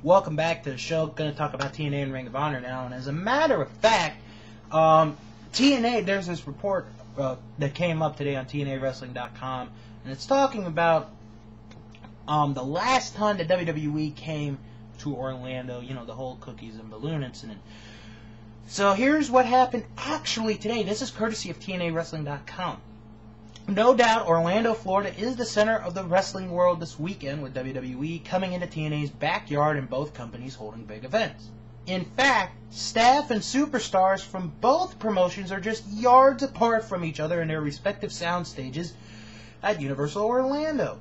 Welcome back to the show. Going to talk about TNA and Ring of Honor now. And as a matter of fact, TNA, there's this report that came up today on TNAWrestling.com, and it's talking about the last time that WWE came to Orlando, you know, the whole cookies and balloon incident. So here's what happened actually today. This is courtesy of TNAWrestling.com. No doubt, Orlando, Florida is the center of the wrestling world this weekend, with WWE coming into TNA's backyard and both companies holding big events. In fact, staff and superstars from both promotions are just yards apart from each other in their respective sound stages at Universal Orlando.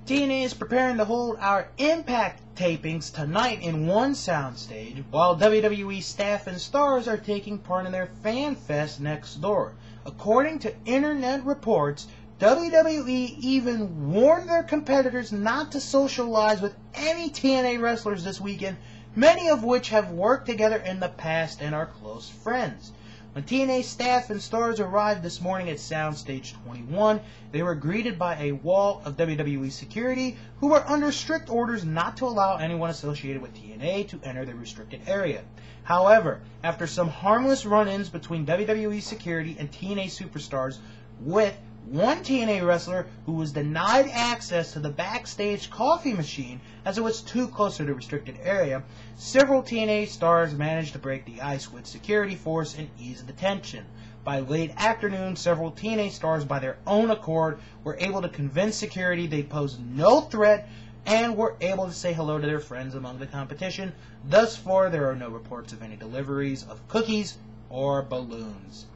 TNA is preparing to hold our Impact tapings tonight in one soundstage, while WWE staff and stars are taking part in their Fan Fest next door. According to internet reports, WWE even warned their competitors not to socialize with any TNA wrestlers this weekend, many of which have worked together in the past and are close friends. When TNA staff and stars arrived this morning at Soundstage 21, they were greeted by a wall of WWE security who were under strict orders not to allow anyone associated with TNA to enter the restricted area. However, after some harmless run-ins between WWE security and TNA superstars, with one TNA wrestler who was denied access to the backstage coffee machine as it was too close to the restricted area, several TNA stars managed to break the ice with security force and ease the tension. By late afternoon, several TNA stars by their own accord were able to convince security they posed no threat and were able to say hello to their friends among the competition. Thus far, there are no reports of any deliveries of cookies or balloons.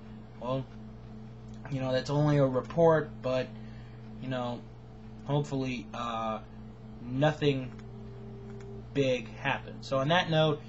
Well, you know, that's only a report, but, you know, hopefully nothing big happens. So on that note,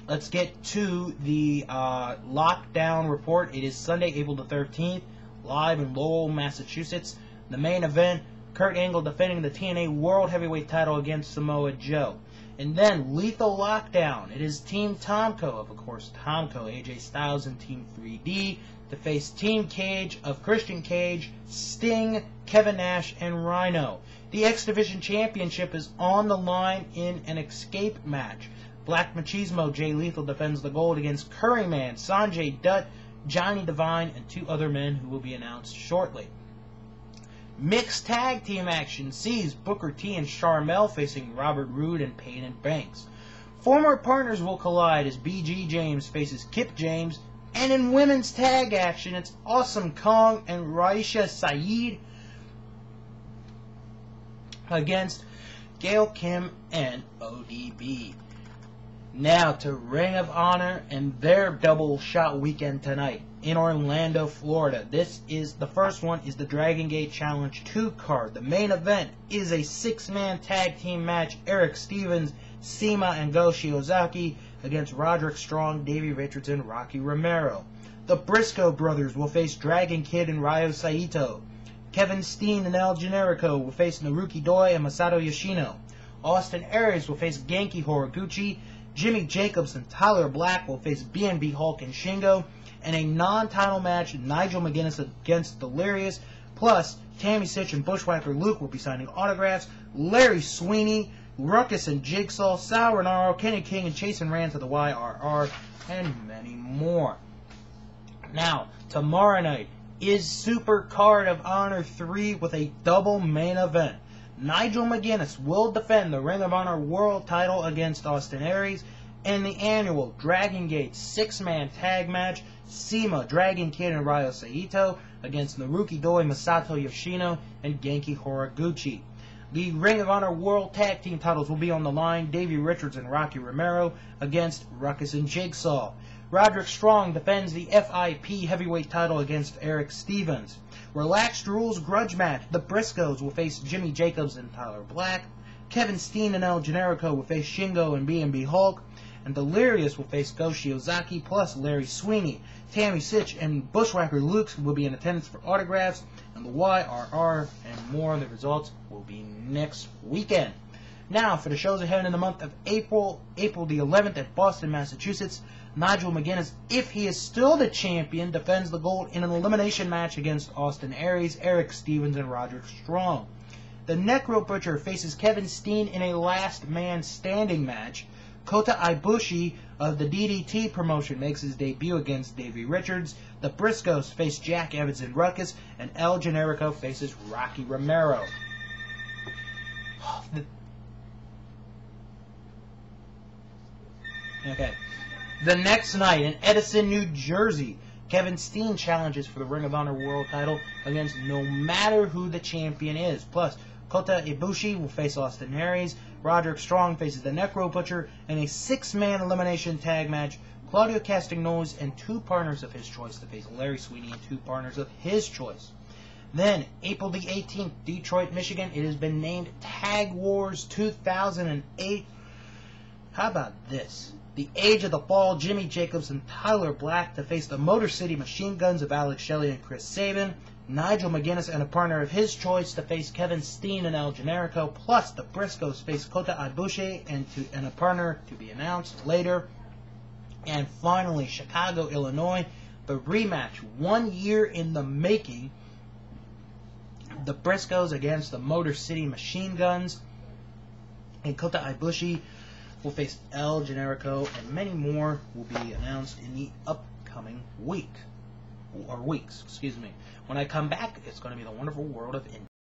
let's get to the lockdown report. It is Sunday, April the 13th, live in Lowell, Massachusetts. The main event, Kurt Angle defending the TNA World Heavyweight title against Samoa Joe. And then, Lethal Lockdown. It is Team Tomko, of course, Tomko, AJ Styles, and Team 3D to face Team Cage of Christian Cage, Sting, Kevin Nash, and Rhino. The X Division Championship is on the line in an escape match. Black Machismo Jay Lethal defends the gold against Curryman, Sanjay Dutt, Johnny Devine, and two other men who will be announced shortly. Mixed tag team action sees Booker T and Sharmell facing Robert Roode and Peyton Banks. Former partners will collide as BG James faces Kip James, and in women's tag action, it's Awesome Kong and Raisha Saeed against Gail Kim and ODB. Now to Ring of Honor and their double shot weekend tonight in Orlando, Florida. The first one is the Dragon Gate Challenge 2 card. The main event is a 6-man tag team match. Eric Stevens, Sema, and Go Shiozaki against Roderick Strong, Davey Richardson, Rocky Romero. The Briscoe brothers will face Dragon Kid and Ryo Saito. Kevin Steen and El Generico will face Naruki Doi and Masato Yoshino. Austin Aries will face Genki Horiguchi. Jimmy Jacobs and Tyler Black will face BNB Hulk and Shingo. And a non-title match, Nigel McGuinness against Delirious. Plus, Tammy Sitch and Bushwhacker Luke will be signing autographs. Larry Sweeney, Ruckus and Jigsaw, Sal Renaro, Kenny King and Chase and Rand to the YRR, and many more. Now, tomorrow night is Super Card of Honor 3 with a double main event. Nigel McGuinness will defend the Ring of Honor World title against Austin Aries in the annual Dragon Gate 6-man tag match. Sema, Dragon Kid, and Ryo Saito against Naruki Doi, Masato Yoshino, and Genki Horiguchi. The Ring of Honor World Tag Team titles will be on the line. Davey Richards and Rocky Romero against Ruckus and Jigsaw. Roderick Strong defends the FIP Heavyweight title against Eric Stevens. Relaxed Rules Grudge match. The Briscoes will face Jimmy Jacobs and Tyler Black. Kevin Steen and El Generico will face Shingo and BNB Hulk. And Delirious will face Go Shiozaki plus Larry Sweeney. Tammy Sitch and Bushwhacker Luke will be in attendance for autographs. And the YRR and more of the results will be next weekend. Now, for the shows ahead in the month of April the 11th at Boston, Massachusetts, Nigel McGuinness, if he is still the champion, defends the gold in an elimination match against Austin Aries, Eric Stevens, and Roderick Strong. the Necro Butcher faces Kevin Steen in a last man standing match. Kota Ibushi of the DDT promotion makes his debut against Davey Richards. The Briscoes face Jack Evans and Ruckus, and El Generico faces Rocky Romero. Okay. The next night in Edison, New Jersey, Kevin Steen challenges for the Ring of Honor World title against no matter who the champion is. Plus, Kota Ibushi will face Austin Aries. Roderick Strong faces the Necro Butcher in a 6-man elimination tag match. Claudio Castagnoli and 2 partners of his choice to face Larry Sweeney and 2 partners of his choice. Then, April the 18th, Detroit, Michigan. It has been named Tag Wars 2008. How about this? The Age of the Fall, Jimmy Jacobs and Tyler Black to face the Motor City Machine Guns of Alex Shelley and Chris Sabin. Nigel McGuinness and a partner of his choice to face Kevin Steen and El Generico. Plus, the Briscoes face Kota Ibushi and a partner to be announced later. And finally, Chicago, Illinois, the rematch 1 year in the making. The Briscoes against the Motor City Machine Guns. And Kota Ibushi will face El Generico, and many more will be announced in the upcoming weeks. When I come back, it's going to be the wonderful world of